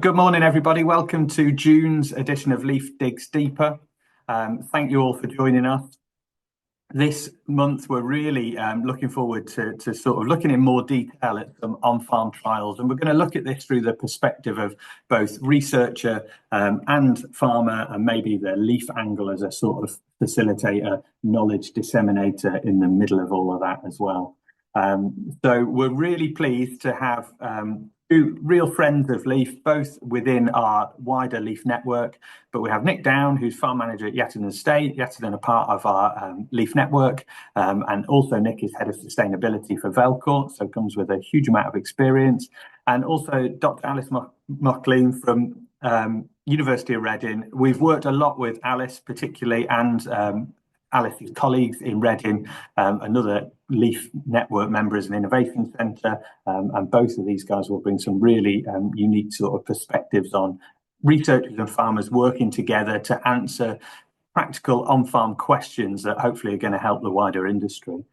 Good morning, everybody. Welcome to June's edition of Leaf Digs Deeper. Thank you all for joining us. This month, we're really looking forward to sort of looking in more detail at some on-farm trials. And we're going to look at this through the perspective of both researcher and farmer, and maybe the leaf angle as a sort of facilitator, knowledge disseminator in the middle of all of that as well. So we're really pleased to have two real friends of Leaf, both within our wider Leaf network. But we have Nick Down, who's farm manager at Yattendon Estate. Yattendon are part of our Leaf network, and also Nick is head of sustainability for Velcourt, so comes with a huge amount of experience. And also Dr. Alice Mauchline from University of Reading. We've worked a lot with Alice particularly, and Alice's colleagues in Reading, another Leaf network member as an innovation centre, and both of these guys will bring some really unique sort of perspectives on researchers and farmers working together to answer practical on-farm questions that hopefully are going to help the wider industry.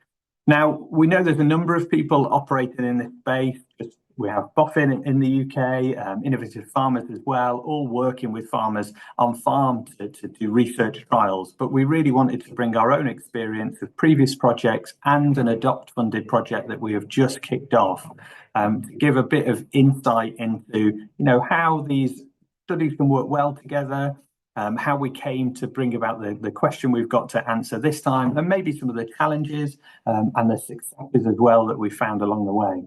Now, we know there's a number of people operating in this space. We have Boffin in the UK, innovative farmers as well, all working with farmers on farm to do research trials. But we really wanted to bring our own experience of previous projects and an Adopt funded project that we have just kicked off, to give a bit of insight into, how these studies can work well together, how we came to bring about the question we've got to answer this time, and maybe some of the challenges and the successes as well that we found along the way.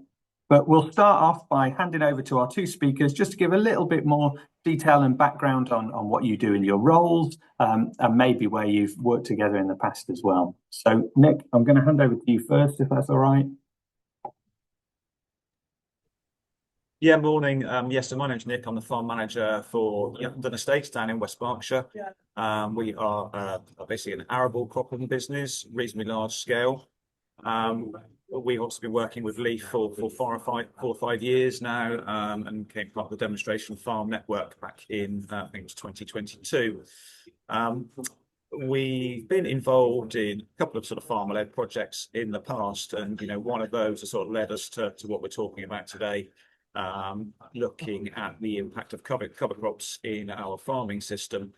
But we'll start off by handing over to our two speakers just to give a little bit more detail and background on what you do in your roles, and maybe where you've worked together in the past as well. So, Nick, I'm going to hand over to you first, if that's all right. Yeah, morning. So my name's Nick. I'm the farm manager for Yattendon Estate down in West Berkshire. We are basically an arable cropping business, reasonably large scale. We've also been working with Leaf for 4 or 5 years now, and came part of the demonstration farm network back in, I think it was 2022. We've been involved in a couple of sort of farmer-led projects in the past, and one of those has sort of led us to what we're talking about today, looking at the impact of cover crops in our farming system.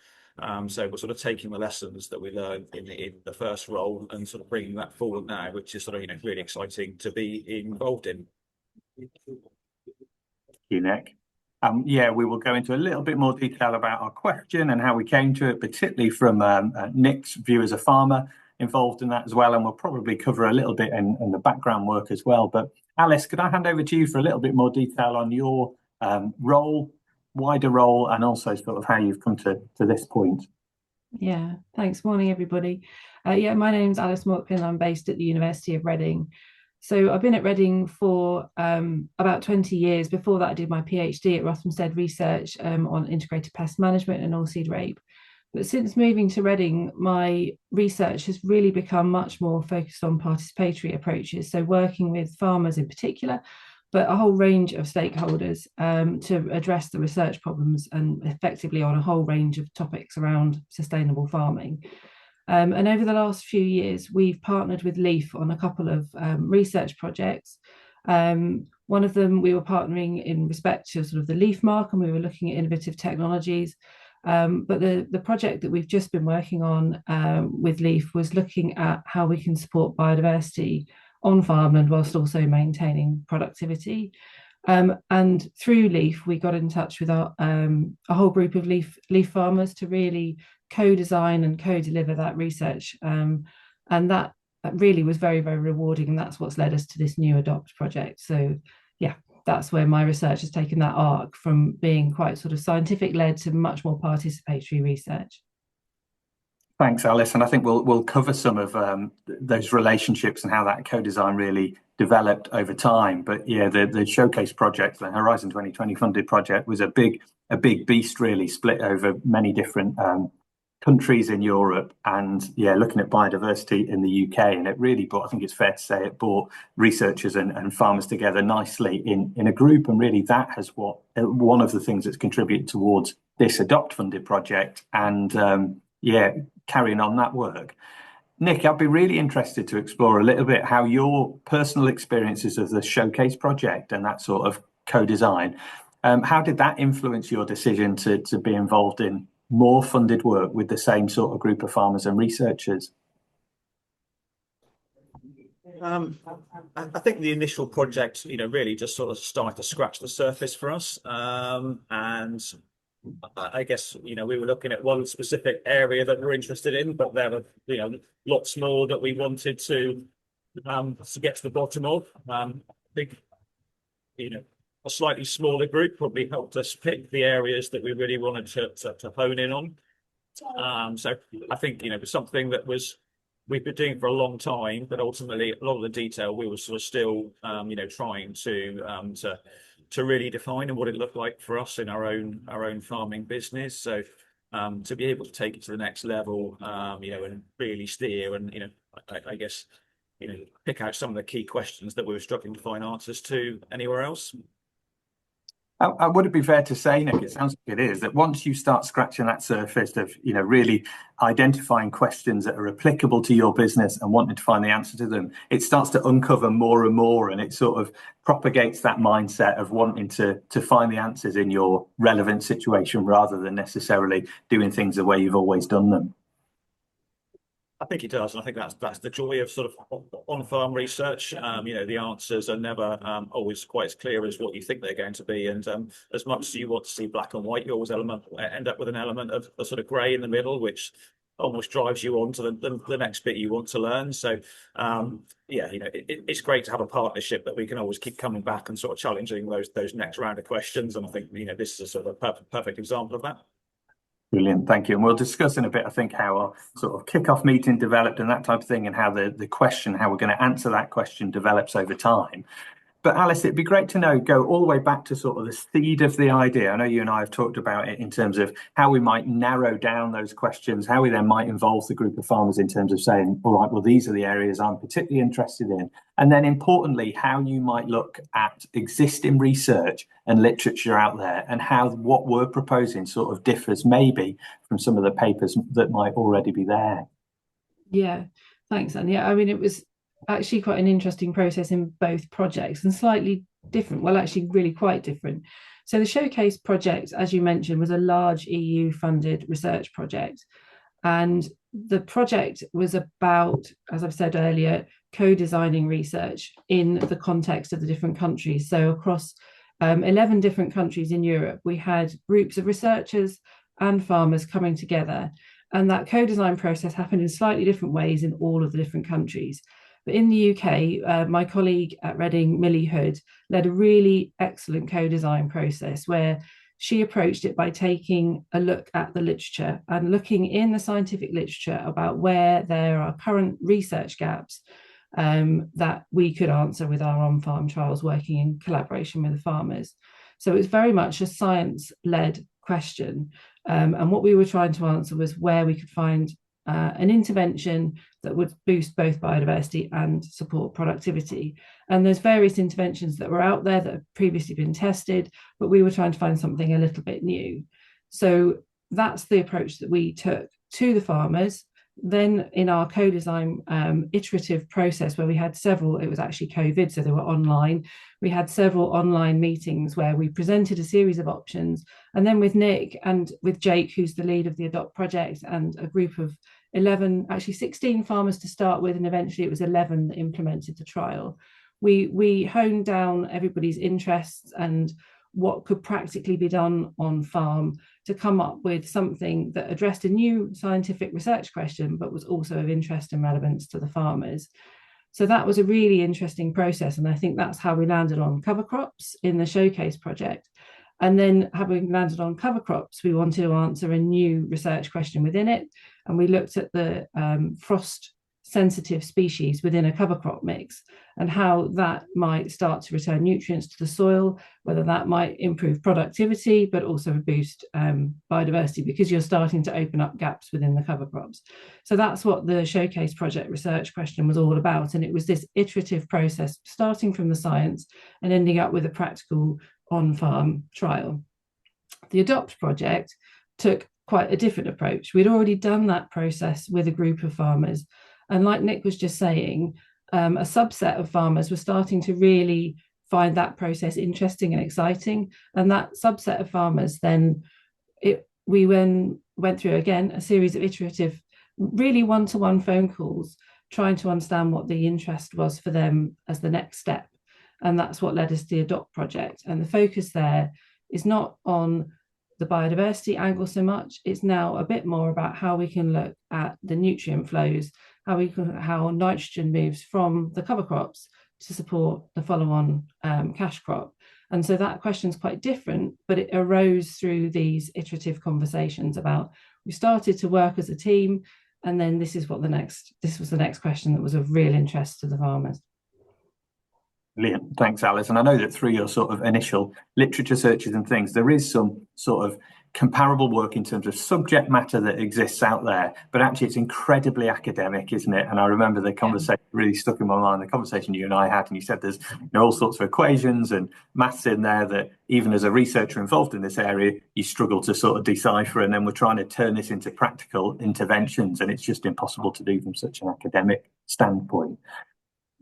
So we're sort of taking the lessons that we learned in the first role and sort of bringing that forward now, which is sort of really exciting to be involved in. Thank you, Nick. We will go into a little bit more detail about our question and how we came to it, particularly from Nick's view as a farmer involved in that as well, and we'll probably cover a little bit in the background work as well. But Alice, could I hand over to you for a little bit more detail on your wider role, and also sort of how you've come to this point? Yeah, thanks. Morning, everybody. My name's Alice Mauchline. I'm based at the University of Reading. So I've been at Reading for about 20 years. Before that, I did my PhD at Rothamsted Research on integrated pest management and oilseed rape. But since moving to Reading, my research has really become much more focused on participatory approaches. So working with farmers in particular, but a whole range of stakeholders to address the research problems, and effectively on a whole range of topics around sustainable farming. And over the last few years, we've partnered with Leaf on a couple of research projects. One of them, we were partnering in respect to sort of the leaf mark, and we were looking at innovative technologies. But the project that we've just been working on with Leaf was looking at how we can support biodiversity on farmland whilst also maintaining productivity. And through Leaf, we got in touch with a whole group of leaf farmers to really co-design and co-deliver that research. And that really was very, very rewarding. And that's what's led us to this new Adopt project. So yeah, that's where my research has taken that arc from being quite sort of scientific led to much more participatory research. Thanks, Alice. And I think we'll cover some of those relationships and how that co-design really developed over time. But yeah, the showcase project, the Horizon 2020 funded project, was a big beast, really split over many different countries in Europe, and looking at biodiversity in the UK. And it really brought, I think it's fair to say, it brought researchers and farmers together nicely in a group. And really that has one of the things that's contributed towards this Adopt funded project, and carrying on that work. Nick, I'd be really interested to explore a little bit how your personal experiences of the Showcase project and that sort of co-design How did that influence your decision to be involved in more funded work with the same sort of group of farmers and researchers? I think the initial project, really just sort of started to scratch the surface for us. And I guess, we were looking at one specific area that we're interested in, but there were, lots more that we wanted to get to the bottom of. I think, a slightly smaller group probably helped us pick the areas that we really wanted to hone in on. So I think, it was something that we've been doing for a long time, but ultimately a lot of the detail we were sort of still, trying to really define and what it looked like for us in our own farming business. So to be able to take it to the next level, and really steer and, I guess, pick out some of the key questions that we were struggling to find answers to anywhere else. Would it be fair to say, Nick, it sounds like it is, that once you start scratching that surface of, really identifying questions that are applicable to your business and wanting to find the answer to them, it starts to uncover more and more, and it sort of propagates that mindset of wanting to find the answers in your relevant situation rather than necessarily doing things the way you've always done them? I think it does, and I think that's the joy of sort of on-farm research. The answers are never always quite as clear as what you think they're going to be, and as much as you want to see black and white, you always end up with an element of a sort of grey in the middle, which almost drives you on to the next bit you want to learn. So, it's great to have a partnership that we can always keep coming back and sort of challenging those next round of questions, and I think this is a sort of a perfect example of that. Brilliant, thank you. And we'll discuss in a bit, I think, how our sort of kick-off meeting developed and that type of thing, and how the question, how we're going to answer that question develops over time. But Alice, it'd be great to go all the way back to sort of the seed of the idea. I know you and I have talked about it in terms of how we might narrow down those questions, how we then might involve the group of farmers in terms of saying, all right, well, these are the areas I'm particularly interested in. And then importantly, how you might look at existing research and literature out there, and how what we're proposing sort of differs maybe from some of the papers that might already be there. Yeah, thanks, Anne. Yeah, I mean, it was actually quite an interesting process in both projects, and slightly different, well, actually really quite different. So the Showcase project, as you mentioned, was a large EU funded research project, and the project was about, as I've said earlier, co-designing research in the context of the different countries. So across 11 different countries in Europe, we had groups of researchers and farmers coming together, and that co-design process happened in slightly different ways in all of the different countries. But in the UK, my colleague at Reading, Millie Hood, led a really excellent co-design process where she approached it by taking a look at the literature and looking in the scientific literature about where there are current research gaps that we could answer with our on-farm trials, working in collaboration with the farmers. So it's very much a science-led question. And what we were trying to answer was where we could find an intervention that would boost both biodiversity and support productivity. And there's various interventions that were out there that have previously been tested, but we were trying to find something a little bit new. So that's the approach that we took to the farmers. Then in our co-design iterative process, where we had several, it was actually COVID, so they were online. We had several online meetings where we presented a series of options. And then with Nick and with Jake, who's the lead of the Adopt project, and a group of 11, actually 16 farmers to start with, and eventually it was 11 that implemented the trial. We honed down everybody's interests and what could practically be done on farm to come up with something that addressed a new scientific research question, but was also of interest and relevance to the farmers. So that was a really interesting process. And I think that's how we landed on cover crops in the Showcase project. And then having landed on cover crops, we wanted to answer a new research question within it. And we looked at the frost sensitive species within a cover crop mix and how that might start to return nutrients to the soil, whether that might improve productivity, but also boost biodiversity, because you're starting to open up gaps within the cover crops. So that's what the Showcase project research question was all about. And it was this iterative process, starting from the science and ending up with a practical on-farm trial. The Adopt project took quite a different approach. We'd already done that process with a group of farmers. And like Nick was just saying, a subset of farmers were starting to really find that process interesting and exciting. And that subset of farmers, then we went through again a series of iterative, really one-to-one phone calls, trying to understand what the interest was for them as the next step. And that's what led us to the Adopt project. And the focus there is not on the biodiversity angle so much. It's now a bit more about how we can look at the nutrient flows, how nitrogen moves from the cover crops to support the follow-on cash crop. And so that question is quite different, but it arose through these iterative conversations about, we started to work as a team, and then this was the next question that was of real interest to the farmers. Brilliant. Thanks, Alice. And I know that through your sort of initial literature searches and things, there is some sort of comparable work in terms of subject matter that exists out there, but actually it's incredibly academic, isn't it? And I remember the conversation really stuck in my mind, the conversation you and I had, and you said there's all sorts of equations and maths in there that even as a researcher involved in this area, you struggle to sort of decipher, and then we're trying to turn this into practical interventions, and it's just impossible to do from such an academic standpoint.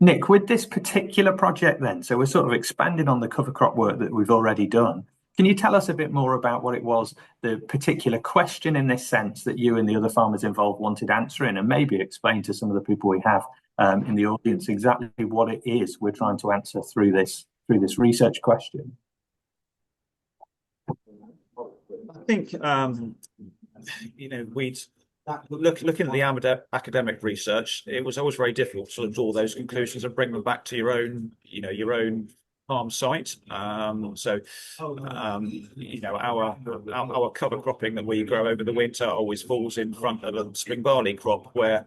Nick, with this particular project then, so we're sort of expanding on the cover crop work that we've already done. Can you tell us a bit more about what it was, the particular question in this sense that you and the other farmers involved wanted answering, and maybe explain to some of the people we have in the audience exactly what it is we're trying to answer through this research question? I think, looking at the academic research, it was always very difficult to sort of draw those conclusions and bring them back to your own farm site. Our cover cropping that we grow over the winter always falls in front of a spring barley crop where,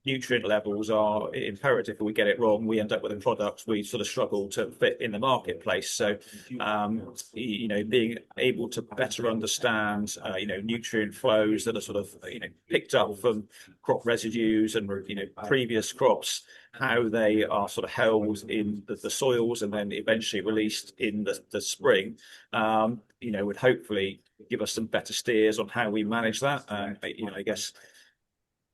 nutrient levels are imperative. If we get it wrong, we end up with a product we sort of struggle to fit in the marketplace. So, being able to better understand, nutrient flows that are sort of, picked up from crop residues and, previous crops, how they are sort of held in the soils and then eventually released in the spring, would hopefully give us some better steers on how we manage that. I guess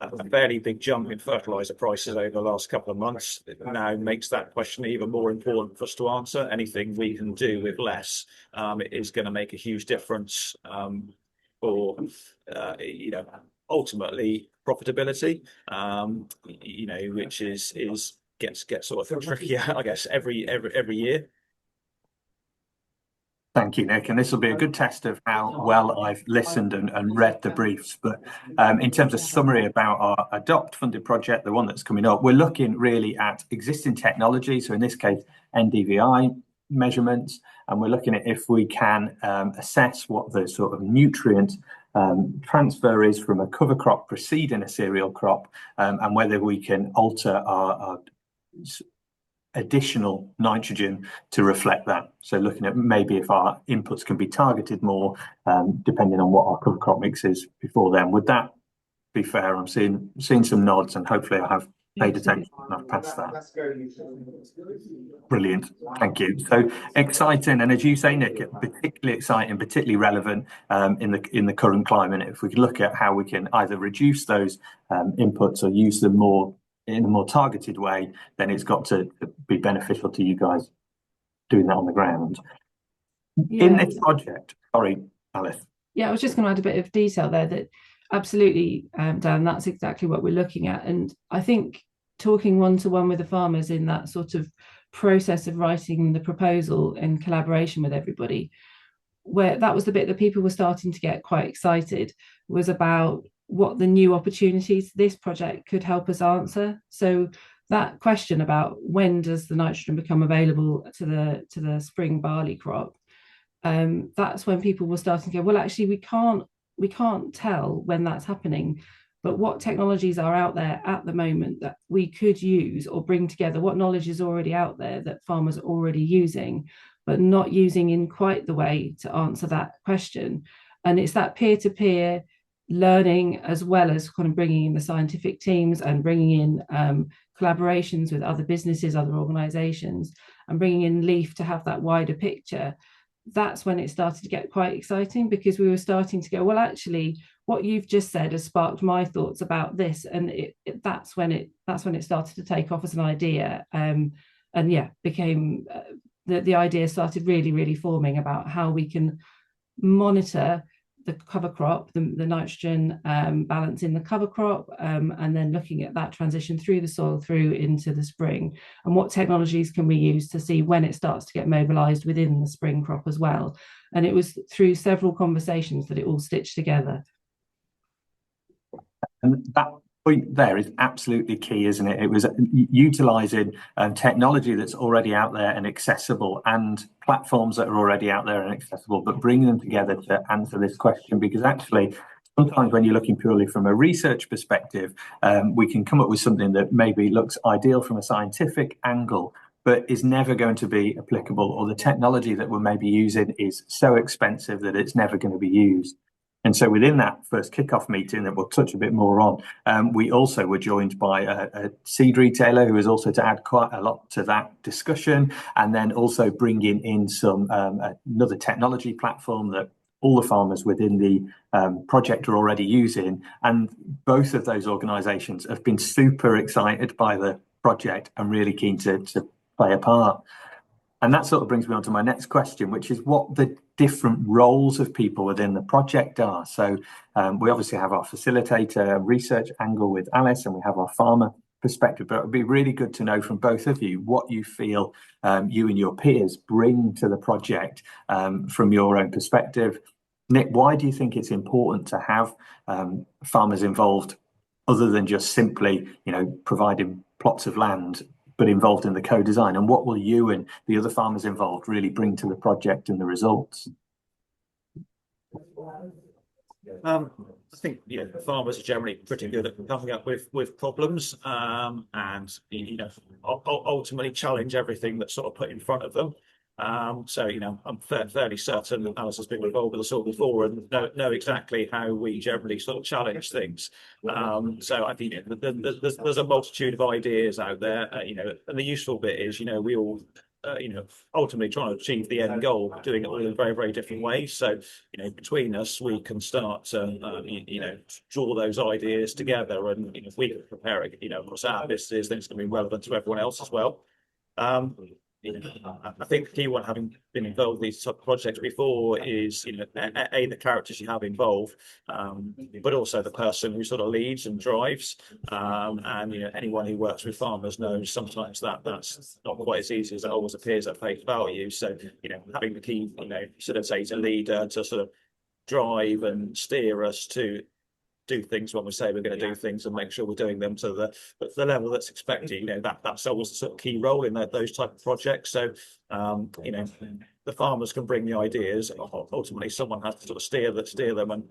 a fairly big jump in fertilizer prices over the last couple of months now makes that question even more important for us to answer. Anything we can do with less is going to make a huge difference for ultimately profitability, which gets sort of trickier, I guess, every year. Thank you, Nick. And this will be a good test of how well I've listened and read the briefs. But in terms of summary about our Adopt funded project, the one that's coming up, we're looking really at existing technology. So in this case, NDVI measurements, and we're looking at if we can assess what the sort of nutrient transfer is from a cover crop preceding a cereal crop, and whether we can alter our additional nitrogen to reflect that. So looking at maybe if our inputs can be targeted more, depending on what our cover crop mix is before then. Would that be fair? I'm seeing some nods, and hopefully I have paid attention and I've passed that. Brilliant, thank you. So exciting, and as you say, Nick, particularly exciting, particularly relevant in the current climate. If we can look at how we can either reduce those inputs or use them more in a more targeted way, then it's got to be beneficial to you guys doing that on the ground. Yeah. In this project, sorry, Alice. Yeah, I was just going to add a bit of detail there that absolutely, Dan, that's exactly what we're looking at. And I think talking one-to-one with the farmers in that sort of process of writing the proposal in collaboration with everybody, where that was the bit that people were starting to get quite excited, was about what the new opportunities this project could help us answer. So that question about when does the nitrogen become available to the spring barley crop, that's when people were starting to go, well, actually we can't tell when that's happening, but what technologies are out there at the moment that we could use or bring together, what knowledge is already out there that farmers are already using, but not using in quite the way to answer that question. And it's that peer-to-peer learning, as well as kind of bringing in the scientific teams and bringing in collaborations with other businesses, other organizations, and bringing in LEAF to have that wider picture. That's when it started to get quite exciting, because we were starting to go, well, actually what you've just said has sparked my thoughts about this, and that's when it started to take off as an idea. and yeah, became the idea started really forming about how we can monitor the cover crop, the nitrogen balance in the cover crop, and then looking at that transition through the soil through into the spring, and what technologies can we use to see when it starts to get mobilized within the spring crop as well. And it was through several conversations that it all stitched together. And that point there is absolutely key, isn't it? It was utilising technology that's already out there and accessible, and platforms that are already out there and accessible, but bringing them together to answer this question. Because actually, sometimes when you're looking purely from a research perspective, we can come up with something that maybe looks ideal from a scientific angle, but is never going to be applicable, or the technology that we're maybe using is so expensive that it's never going to be used. And so within that first kickoff meeting that we'll touch a bit more on, we also were joined by a seed retailer who was also to add quite a lot to that discussion, and then also bringing in some another technology platform that all the farmers within the project are already using. And both of those organisations have been super excited by the project and really keen to play a part. And that sort of brings me on to my next question, which is what the different roles of people within the project are. So we obviously have our facilitator research angle with Alice, and we have our farmer perspective, but it would be really good to know from both of you what you feel you and your peers bring to the project from your own perspective. Nick, why do you think it's important to have farmers involved, other than just simply, providing plots of land, but involved in the co-design? And what will you and the other farmers involved really bring to the project and the results? I think farmers are generally pretty good at coming up with problems, and ultimately challenge everything that's sort of put in front of them. So I'm fairly certain that Alice has been involved with us all before and know exactly how we generally sort of challenge things. So I think there's a multitude of ideas out there, and the useful bit is we all ultimately trying to achieve the end goal, doing it all in very different ways. So between us we can start to draw those ideas together, and if we can prepare it across our business, then it's going to be relevant to everyone else as well. I think the key one, having been involved in these type of projects before, is the characters you have involved, but also the person who sort of leads and drives. And anyone who works with farmers knows sometimes that's not quite as easy as it always appears at face value. So having the key facilitator leader to sort of drive and steer us to do things when we say we're going to do things, and make sure we're doing them to the level that's expected. That's always the sort of key role in those type of projects. So the farmers can bring the ideas. Ultimately, someone has to sort of steer them and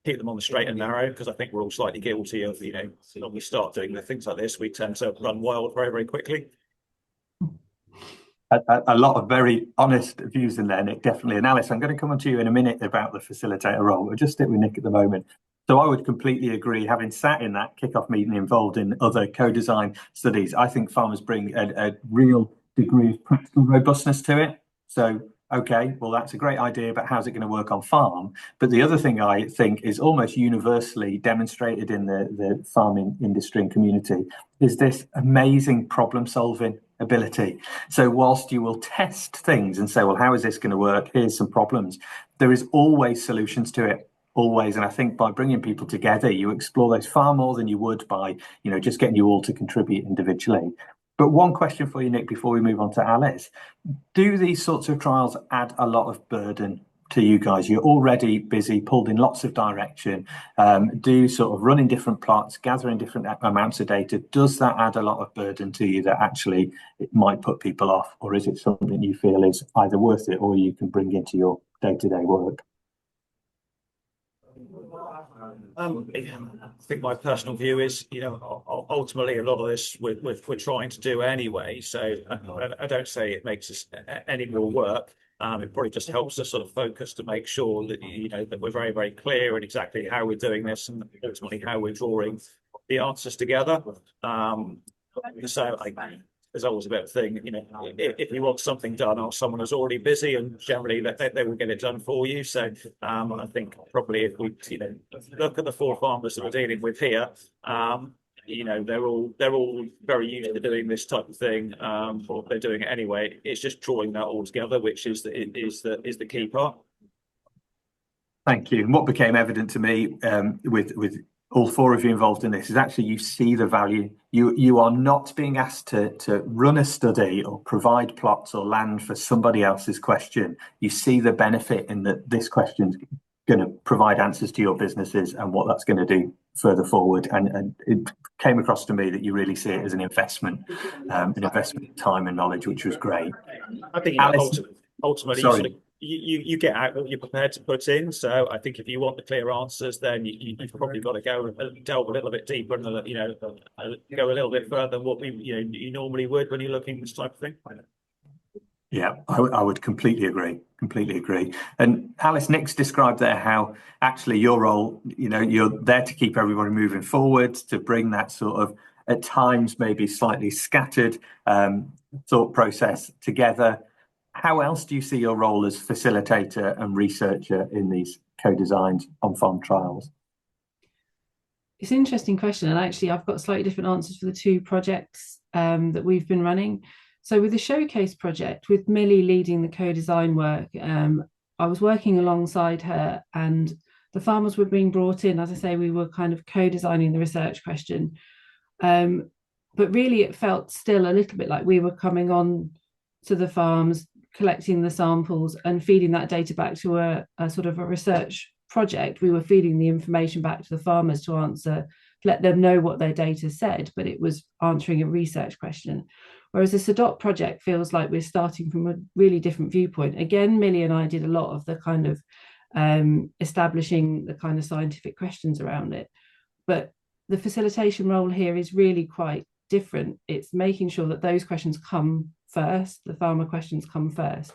keep them on the straight and narrow, because I think we're all slightly guilty of when we start doing the things like this, we tend to run wild very quickly. A lot of very honest views in there, Nick, definitely. And Alice, I'm going to come on to you in a minute about the facilitator role. We'll just stick with Nick at the moment. So I would completely agree, having sat in that kickoff meeting involved in other co-design studies. I think farmers bring a real degree of practical robustness to it. So, okay, well, that's a great idea, but how's it going to work on farm? But the other thing I think is almost universally demonstrated in the farming industry and community is this amazing problem-solving ability. So whilst you will test things and say, well, how is this going to work? Here's some problems. There is always solutions to it. Always. And I think by bringing people together, you explore those far more than you would by, just getting you all to contribute individually. But one question for you, Nick, before we move on to Alice. Do these sorts of trials add a lot of burden to you guys? You're already busy, pulled in lots of direction, do sort of running different plots, gathering different amounts of data. Does that add a lot of burden to you that actually it might put people off? Or is it something you feel is either worth it or you can bring into your day-to-day work? I think my personal view is, ultimately a lot of this we're trying to do anyway. So I don't say it makes us any more work. It probably just helps us sort of focus to make sure that that we're very clear in exactly how we're doing this, and ultimately how we're drawing the answers together. So there's always a bit of thing, if you want something done, or someone is already busy, and generally they will get it done for you. So I think probably if we look at the four farmers that we're dealing with here, they're all very used to doing this type of thing, or they're doing it anyway. It's just drawing that all together, which is the key part. Thank you. And what became evident to me with all four of you involved in this is actually you see the value. You are not being asked to run a study or provide plots or land for somebody else's question. You see the benefit in that this question's going to provide answers to your businesses and what that's going to do further forward. And it came across to me that you really see it as an investment in time and knowledge, which was great. I think ultimately sorry. You get out what you're prepared to put in. So I think if you want the clear answers, then you've probably got to go and delve a little bit deeper and go a little bit further than what you normally would when you're looking at this type of thing. Yeah, I would completely agree. And Alice, Nick's described there how actually your role, you're there to keep everybody moving forward, to bring that sort of at times maybe slightly scattered thought process together. How else do you see your role as facilitator and researcher in these co-designed on-farm trials? It's an interesting question, and actually I've got slightly different answers for the two projects that we've been running. So with the Showcase project, with Millie leading the co-design work, I was working alongside her, and the farmers were being brought in. As I say, we were kind of co-designing the research question. But really it felt still a little bit like we were coming on to the farms, collecting the samples and feeding that data back to a sort of a research project. We were feeding the information back to the farmers to answer, let them know what their data said, but it was answering a research question. Whereas this S4.Ep8 project feels like we're starting from a really different viewpoint. Again, Millie and I did a lot of the kind of establishing the kind of scientific questions around it. But the facilitation role here is really quite different. It's making sure that those questions come first, the farmer questions come first.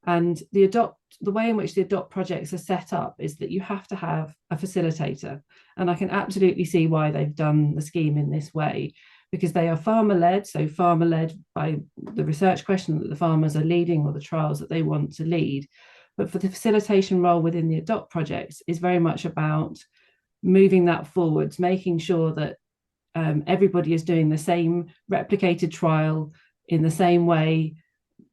And the way in which the S4.Ep8 projects are set up is that you have to have a facilitator. And I can absolutely see why they've done the scheme in this way, because they are farmer-led, so farmer-led by the research question that the farmers are leading or the trials that they want to lead. But for the facilitation role within the S4.Ep8 projects is very much about moving that forwards, making sure that everybody is doing the same replicated trial in the same way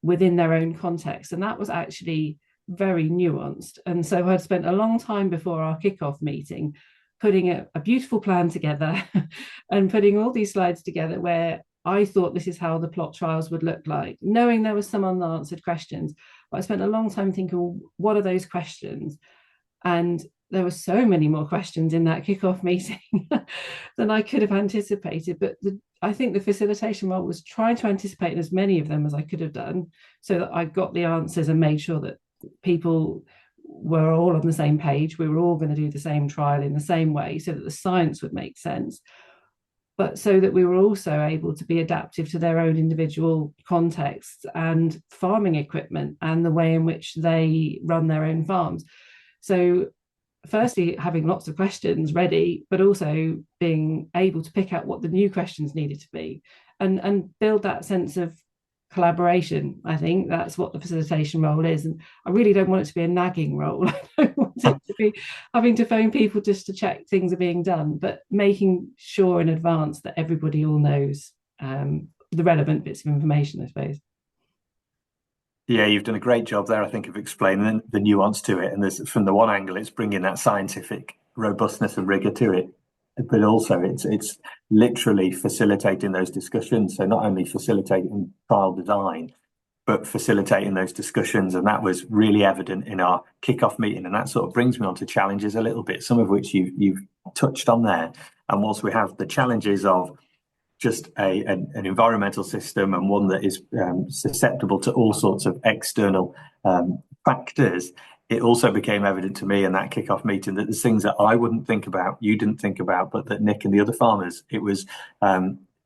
within their own context. And that was actually very nuanced. And so I'd spent a long time before our kickoff meeting putting a beautiful plan together and putting all these slides together where I thought this is how the plot trials would look like, knowing there was some unanswered questions. But I spent a long time thinking, well, what are those questions? And there were so many more questions in that kickoff meeting than I could have anticipated. But I think the facilitation role was trying to anticipate as many of them as I could have done so that I got the answers and made sure that people were all on the same page. We were all going to do the same trial in the same way so that the science would make sense, but so that we were also able to be adaptive to their own individual contexts and farming equipment and the way in which they run their own farms. So firstly, having lots of questions ready, but also being able to pick out what the new questions needed to be and build that sense of collaboration. I think that's what the facilitation role is. And I really don't want it to be a nagging role. I don't want it to be having to phone people just to check things are being done, but making sure in advance that everybody all knows the relevant bits of information, I suppose. Yeah, you've done a great job there, I think, of explaining the nuance to it. And there's, from the one angle, it's bringing that scientific robustness and rigor to it, but also it's literally facilitating those discussions. So not only facilitating trial design, but facilitating those discussions. And that was really evident in our kickoff meeting. And that sort of brings me on to challenges a little bit, some of which you've touched on there. And whilst we have the challenges of just an environmental system and one that is susceptible to all sorts of external factors, it also became evident to me in that kickoff meeting that there's things that I wouldn't think about, you didn't think about, but that Nick and the other farmers, it was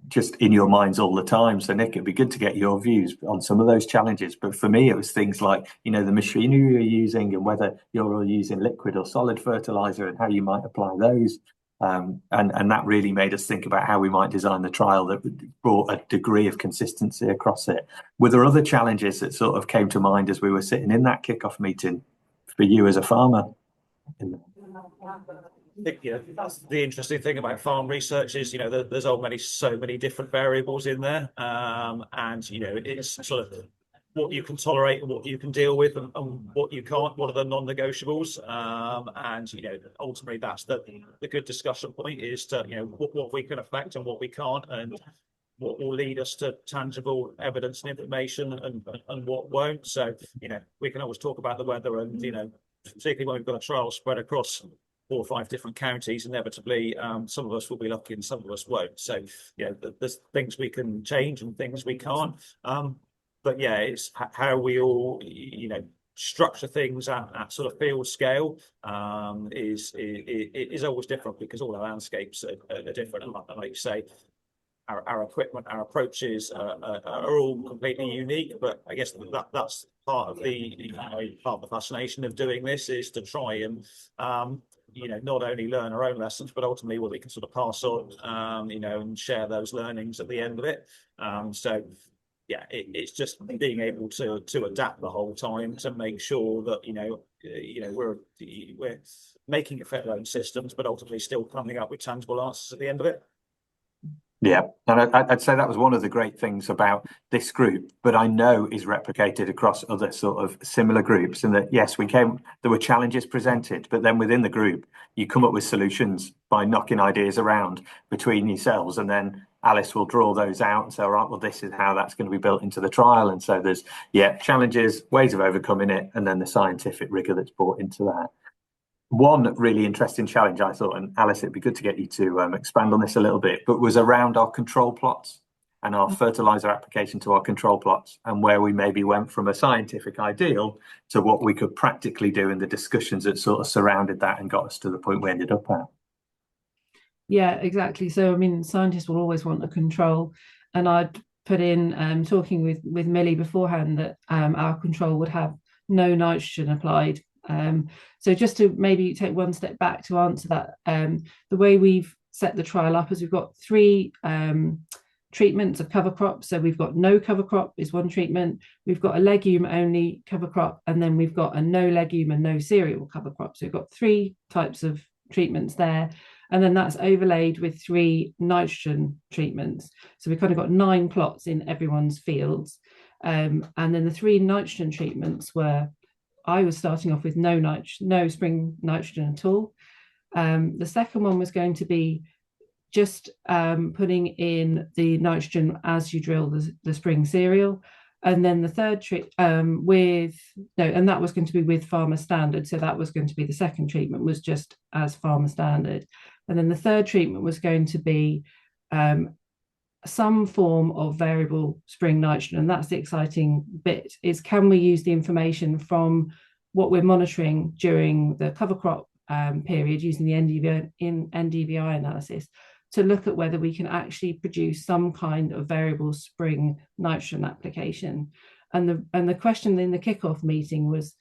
just in your minds all the time. So Nick, it'd be good to get your views on some of those challenges. But for me, it was things like, the machinery you're using and whether you're using liquid or solid fertilizer and how you might apply those. And that really made us think about how we might design the trial that brought a degree of consistency across it. Were there other challenges that sort of came to mind as we were sitting in that kickoff meeting for you as a farmer? That's the interesting thing about farm research is, there's so many different variables in there, and it's sort of what you can tolerate and what you can deal with, and what you can't. What are the non-negotiables? And ultimately, that's the good discussion point is to what we can affect and what we can't, and what will lead us to tangible evidence and information, and what won't. So we can always talk about the weather, and particularly when we've got a trial spread across 4 or 5 different counties, inevitably some of us will be lucky and some of us won't. So there's things we can change and things we can't. But yeah, it's how we all structure things at sort of field scale is always different, because all our landscapes are different. And like you say, our equipment, our approaches are all completely unique. But I guess that's part of the fascination of doing this, is to try and not only learn our own lessons, but ultimately what we can sort of pass on, and share those learnings at the end of it. So yeah, it's just being able to adapt the whole time to make sure that we're making it fit our own systems, but ultimately still coming up with tangible answers at the end of it. Yeah, and I'd say that was one of the great things about this group, but I know is replicated across other sort of similar groups. And that, yes, there were challenges presented, but then within the group, you come up with solutions by knocking ideas around between yourselves. And then Alice will draw those out and say, all right, well, this is how that's going to be built into the trial. And so there's, challenges, ways of overcoming it, and then the scientific rigor that's brought into that. One really interesting challenge, I thought, and Alice, it'd be good to get you to expand on this a little bit, but was around our control plots and our fertilizer application to our control plots, and where we maybe went from a scientific ideal to what we could practically do in the discussions that sort of surrounded that and got us to the point we ended up at. Yeah, exactly. So, I mean, scientists will always want a control, and I'd put in talking with Millie beforehand that our control would have no nitrogen applied. So just to maybe take one step back to answer that, the way we've set the trial up is we've got 3 treatments of cover crops. So we've got no cover crop is one treatment, we've got a legume only cover crop, and then we've got a no legume and no cereal cover crop. So we've got 3 types of treatments there, and then that's overlaid with 3 nitrogen treatments. So we've kind of got 9 plots in everyone's fields, and then the 3 nitrogen treatments were, I was starting off with no spring nitrogen at all. The second one was going to be just putting in the nitrogen as you drill the spring cereal. And then the third and that was going to be with farmer standard. So that was going to be the second treatment, was just as farmer standard. And then the third treatment was going to be some form of variable spring nitrogen. And that's the exciting bit, is can we use the information from what we're monitoring during the cover crop period, using the NDVI analysis, to look at whether we can actually produce some kind of variable spring nitrogen application. And the question in the kickoff meeting was,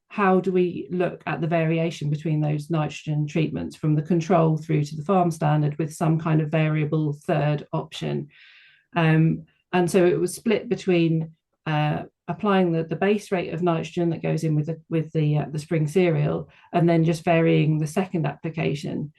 how do we look at the variation between those nitrogen treatments from the control through to the farm standard with some kind of variable third option? And so it was split between applying the base rate of nitrogen that goes in with the spring cereal, and then just varying the second application.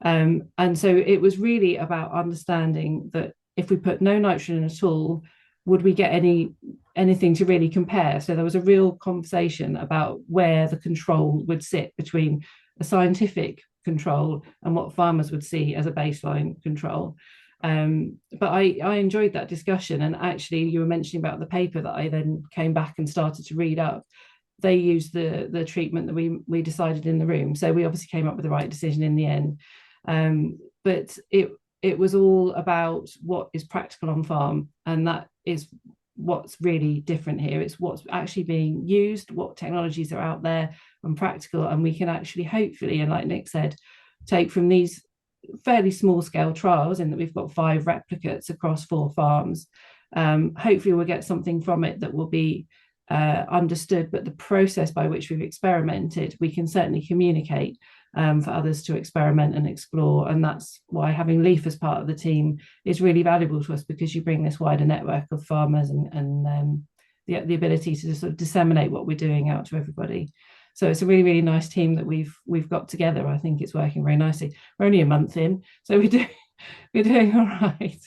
And so it was really about understanding that if we put no nitrogen at all, would we get anything to really compare? So there was a real conversation about where the control would sit between a scientific control and what farmers would see as a baseline control. But I enjoyed that discussion. And actually, you were mentioning about the paper that I then came back and started to read up. They used the treatment that we decided in the room. So we obviously came up with the right decision in the end. But it was all about what is practical on farm, and that is what's really different here. It's what's actually being used, what technologies are out there and practical, and we can actually hopefully, and like Nick said, take from these fairly small scale trials, in that we've got 5 replicates across 4 farms. Hopefully we'll get something from it that will be understood, but the process by which we've experimented, we can certainly communicate for others to experiment and explore. And that's why having Leaf as part of the team is really valuable to us, because you bring this wider network of farmers and the ability to sort of disseminate what we're doing out to everybody. So it's a really, really nice team that we've got together. I think it's working very nicely. We're only a month in, so we're doing all right.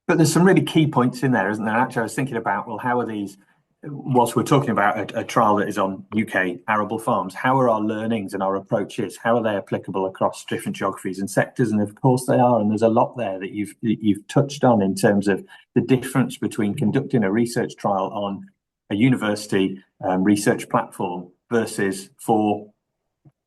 But there's some really key points in there, isn't there? Actually, I was thinking about, well, how are these, whilst we're talking about a trial that is on UK arable farms, how are our learnings and our approaches, how are they applicable across different geographies and sectors? And of course they are. And there's a lot there that you've touched on in terms of the difference between conducting a research trial on a university research platform versus for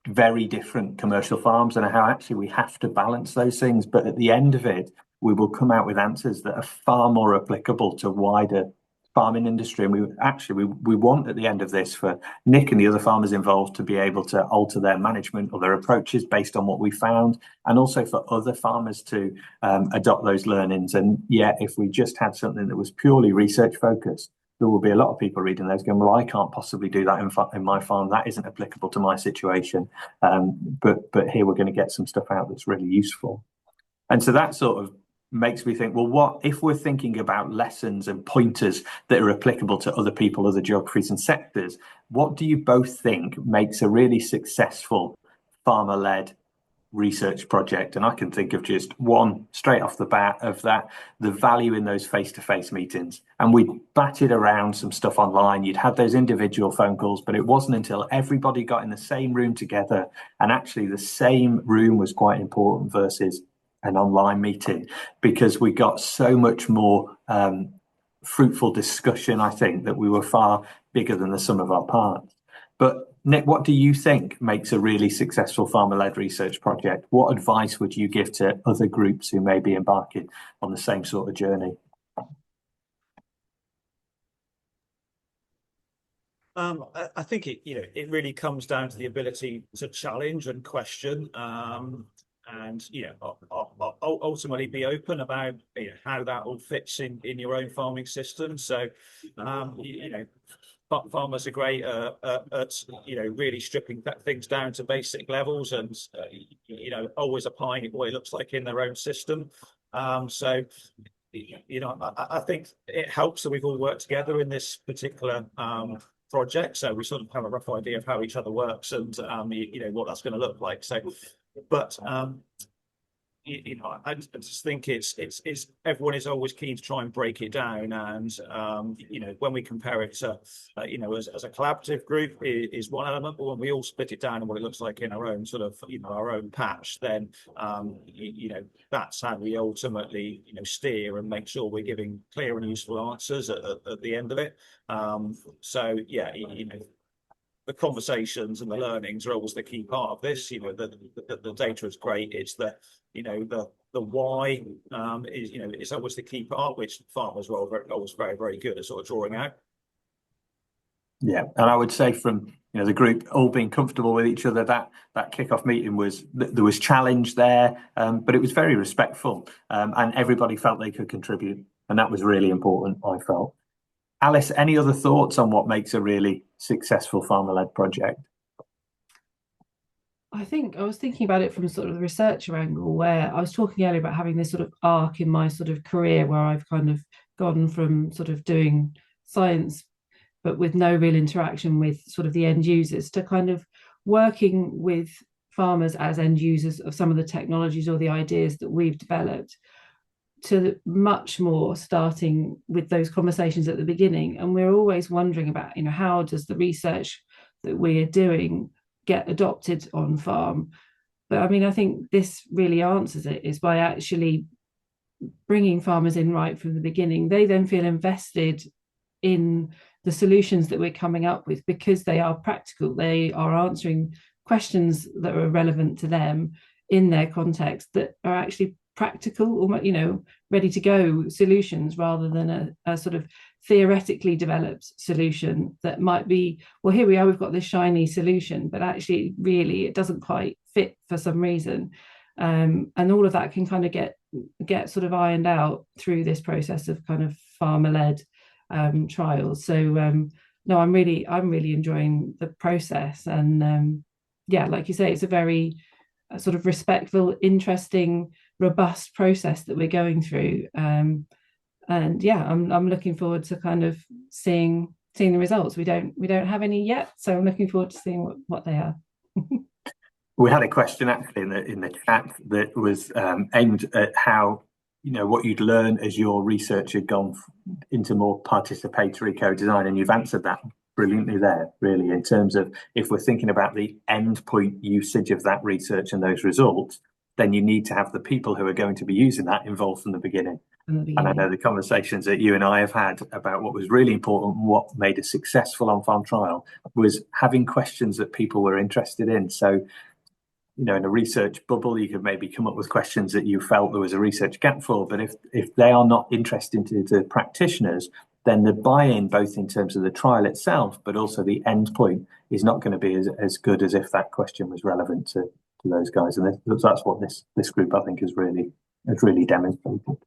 very different commercial farms, and how actually we have to balance those things. But at the end of it, we will come out with answers that are far more applicable to wider farming industry. And we want at the end of this for Nick and the other farmers involved to be able to alter their management or their approaches based on what we found, and also for other farmers to adopt those learnings. And yet, if we just had something that was purely research focused, there will be a lot of people reading those going, well, I can't possibly do that in my farm. That isn't applicable to my situation. But here we're going to get some stuff out that's really useful. And so that sort of makes me think, well, what if we're thinking about lessons and pointers that are applicable to other people, other geographies and sectors? What do you both think makes a really successful farmer-led research project? And I can think of just one straight off the bat of that, the value in those face-to-face meetings. And we batted around some stuff online. You'd had those individual phone calls, but it wasn't until everybody got in the same room together, and actually the same room was quite important versus an online meeting, because we got so much more fruitful discussion, I think, that we were far bigger than the sum of our parts. But Nick, what do you think makes a really successful farmer-led research project? What advice would you give to other groups who may be embarking on the same sort of journey? I think it really comes down to the ability to challenge and question, and ultimately be open about how that all fits in your own farming system. So farmers are great at really stripping things down to basic levels, and always applying it what it looks like in their own system. So I think it helps that we've all worked together in this particular project, so we sort of have a rough idea of how each other works and what that's going to look like. So, but I just think it's everyone is always keen to try and break it down, and when we compare it to as a collaborative group is one element, but when we all split it down and what it looks like in our own sort of our own patch, then that's how we ultimately steer and make sure we're giving clear and useful answers at the end of it. So yeah, the conversations and the learnings are always the key part of this. The data is great. It's the why is always the key part, which farmers are always very, very good at sort of drawing out. Yeah, and I would say from the group all being comfortable with each other, that kickoff meeting there was challenge there, but it was very respectful, and everybody felt they could contribute, and that was really important, I felt. Alice, any other thoughts on what makes a really successful farmer-led project? I think I was thinking about it from sort of the researcher angle, where I was talking earlier about having this sort of arc in my sort of career where I've kind of gone from sort of doing science, but with no real interaction with sort of the end users, to kind of working with farmers as end users of some of the technologies or the ideas that we've developed, to much more starting with those conversations at the beginning. And we're always wondering about, how does the research that we're doing get adopted on farm? But I mean, I think this really answers it, is by actually bringing farmers in right from the beginning. They then feel invested in the solutions that we're coming up with because they are practical. They are answering questions that are relevant to them in their context, that are actually practical, or ready to go solutions, rather than a sort of theoretically developed solution that might be, well, here we are, we've got this shiny solution, but actually really it doesn't quite fit for some reason, and all of that can kind of get sort of ironed out through this process of kind of farmer-led trials. So no, I'm really enjoying the process, and yeah, like you say, it's a very sort of respectful, interesting, robust process that we're going through, and yeah, I'm looking forward to kind of seeing seeing the results. We don't have any yet, so I'm looking forward to seeing what they are. We had a question actually in the chat that was aimed at how, what you'd learn as your research had gone into more participatory co-design, and you've answered that brilliantly there, really, in terms of if we're thinking about the endpoint usage of that research and those results, then you need to have the people who are going to be using that involved from the beginning. And I know the conversations that you and I have had about what was really important and what made a successful on-farm trial was having questions that people were interested in. So, in a research bubble, you could maybe come up with questions that you felt there was a research gap for, but if they are not interesting to the practitioners, then the buy-in, both in terms of the trial itself, but also the end point, is not going to be as good as if that question was relevant to those guys. And that's what this group, I think, has really demonstrated.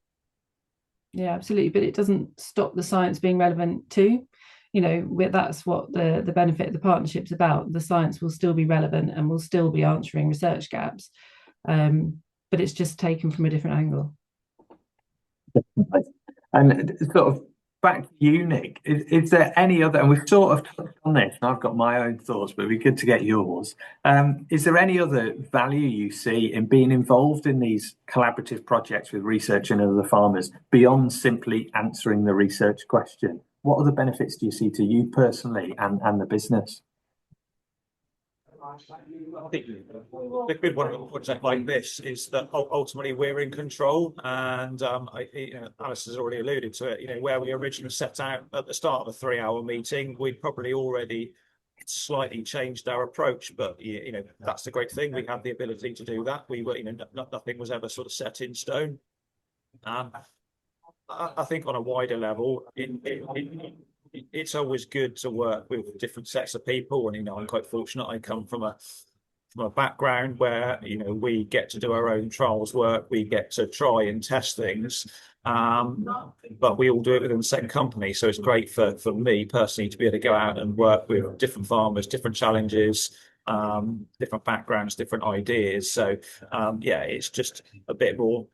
Yeah, absolutely. But it doesn't stop the science being relevant too. That's what the benefit of the partnership's about. The science will still be relevant and will still be answering research gaps, but it's just taken from a different angle. And sort of back to you, Nick, is there any other, and we've sort of touched on this, and I've got my own thoughts, but it'd be good to get yours. Is there any other value you see in being involved in these collaborative projects with research and other farmers beyond simply answering the research question? What other benefits do you see to you personally and the business? I think the good one of a project like this is that ultimately we're in control, and Alice has already alluded to it. Where we originally set out at the start of a 3-hour meeting, we'd probably already slightly changed our approach, but that's the great thing. We had the ability to do that. We were, nothing was ever sort of set in stone. I think on a wider level, it's always good to work with different sets of people, and I'm quite fortunate. I come from a background where we get to do our own trials work, we get to try and test things, but we all do it within the same company. So it's great for me personally to be able to go out and work with different farmers, different challenges, different backgrounds, different ideas. So it's just a bit more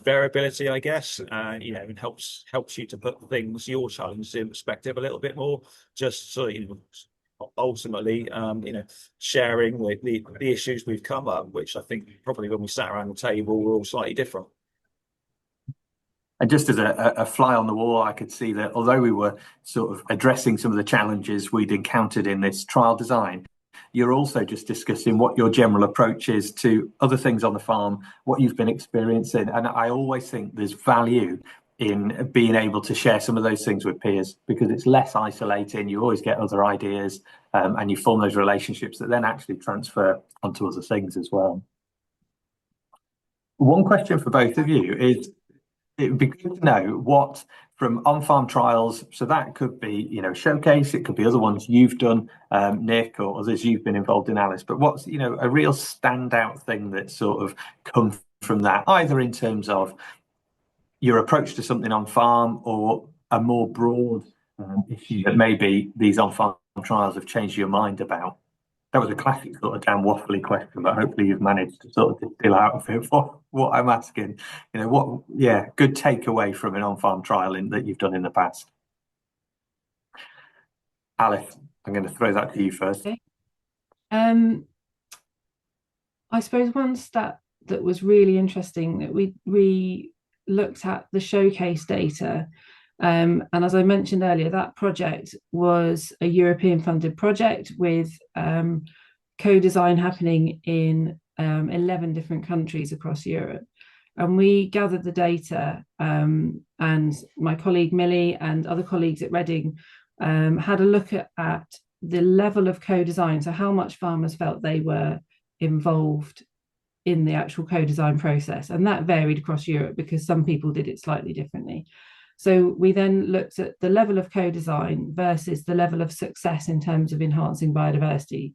variability, I guess, and helps you to put things, your challenges, in perspective a little bit more, just so ultimately sharing the issues we've come up, which I think probably when we sat around the table we're all slightly different. And just as a fly on the wall, I could see that although we were sort of addressing some of the challenges we'd encountered in this trial design, you're also just discussing what your general approach is to other things on the farm, what you've been experiencing. And I always think there's value in being able to share some of those things with peers, because it's less isolating. You always get other ideas, and you form those relationships that then actually transfer onto other things as well. One question for both of you is, it would be good to know what from on-farm trials, so that could be, showcase, it could be other ones you've done, Nick, or others you've been involved in, Alice, but what's, a real standout thing that sort of come from that, either in terms of your approach to something on farm or a more broad issue that maybe these on-farm trials have changed your mind about? That was a classic sort of damn waffly question, but hopefully you've managed to sort of distill out of it what I'm asking. Good takeaway from an on-farm trial that you've done in the past. Alice, I'm going to throw that to you first. Okay. I suppose one stat that was really interesting, that we looked at the showcase data. And as I mentioned earlier, that project was a European funded project with co-design happening in 11 different countries across Europe. And we gathered the data, and my colleague Millie and other colleagues at Reading had a look at the level of co-design, so how much farmers felt they were involved in the actual co-design process. And that varied across Europe because some people did it slightly differently. So we then looked at the level of co-design versus the level of success in terms of enhancing biodiversity.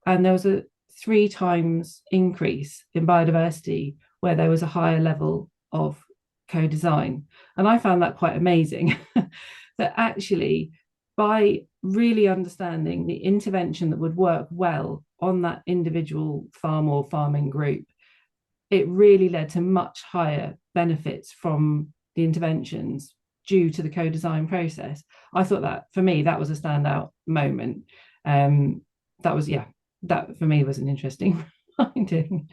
And there was a 3 times increase in biodiversity where there was a higher level of co-design. And I found that quite amazing, that actually by really understanding the intervention that would work well on that individual farm or farming group, it really led to much higher benefits from the interventions due to the co-design process. I thought that for me that was a standout moment. That was, yeah, that for me was an interesting finding.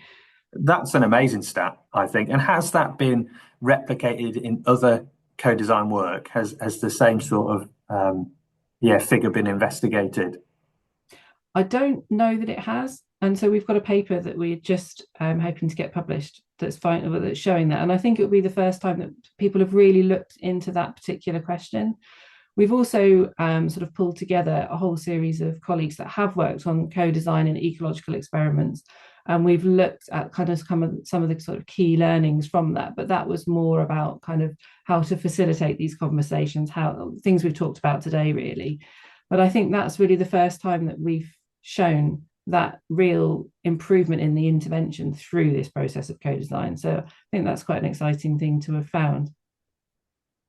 That's an amazing stat, I think. And has that been replicated in other co-design work? Has the same sort of figure been investigated? I don't know that it has, and so we've got a paper that we're just hoping to get published that's showing that. And I think it will be the first time that people have really looked into that particular question. We've also sort of pulled together a whole series of colleagues that have worked on co-design and ecological experiments, and we've looked at kind of some of the sort of key learnings from that. But that was more about kind of how to facilitate these conversations, how things we've talked about today, really. But I think that's really the first time that we've shown that real improvement in the intervention through this process of co-design. So I think that's quite an exciting thing to have found.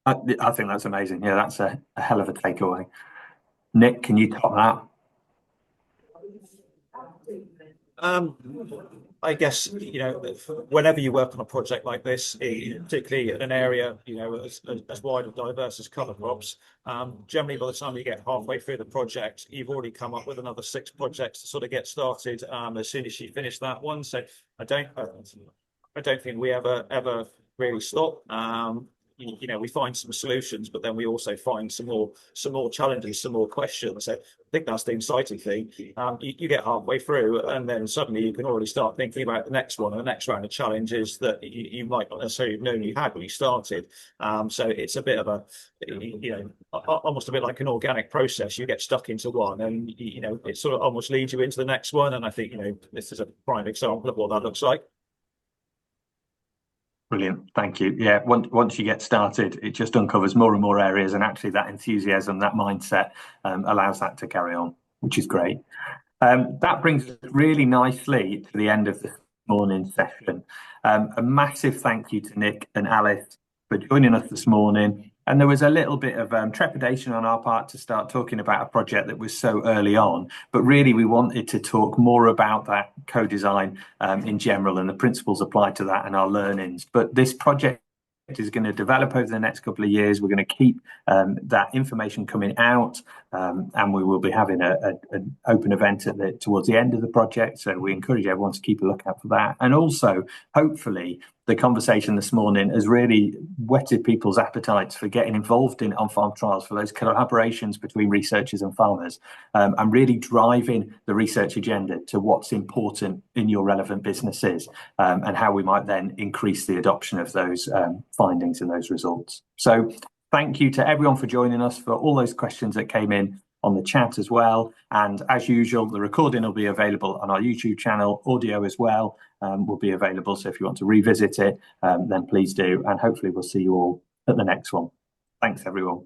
I think that's amazing. Yeah, that's a hell of a takeaway. Nick, can you top that? I guess, whenever you work on a project like this, particularly in an area, as wide and diverse as cover crops, generally by the time you get halfway through the project, you've already come up with another 6 projects to sort of get started as soon as you finish that one. So I don't think we ever really stop. We find some solutions, but then we also find some more challenges, some more questions. So I think that's the exciting thing. You get halfway through, and then suddenly you can already start thinking about the next one and the next round of challenges that you might not necessarily have known you had when you started. So it's a bit of almost a bit like an organic process. You get stuck into one, and it sort of almost leads you into the next one. And I think this is a prime example of what that looks like. Brilliant, thank you. Yeah, once you get started, it just uncovers more and more areas, and actually that enthusiasm, that mindset allows that to carry on, which is great. That brings us really nicely to the end of this morning's session. A massive thank you to Nick and Alice for joining us this morning. And there was a little bit of trepidation on our part to start talking about a project that was so early on, but really we wanted to talk more about that co-design in general and the principles applied to that and our learnings. But this project is going to develop over the next couple of years. We're going to keep that information coming out, and we will be having an open event towards the end of the project. So we encourage everyone to keep a lookout for that. And also, hopefully, the conversation this morning has really whetted people's appetites for getting involved in on-farm trials, for those collaborations between researchers and farmers, and really driving the research agenda to what's important in your relevant businesses, and how we might then increase the adoption of those findings and those results. So thank you to everyone for joining us, for all those questions that came in on the chat as well. And as usual, the recording will be available on our YouTube channel. Audio as well will be available. So if you want to revisit it, then please do. And hopefully we'll see you all at the next one. Thanks, everyone.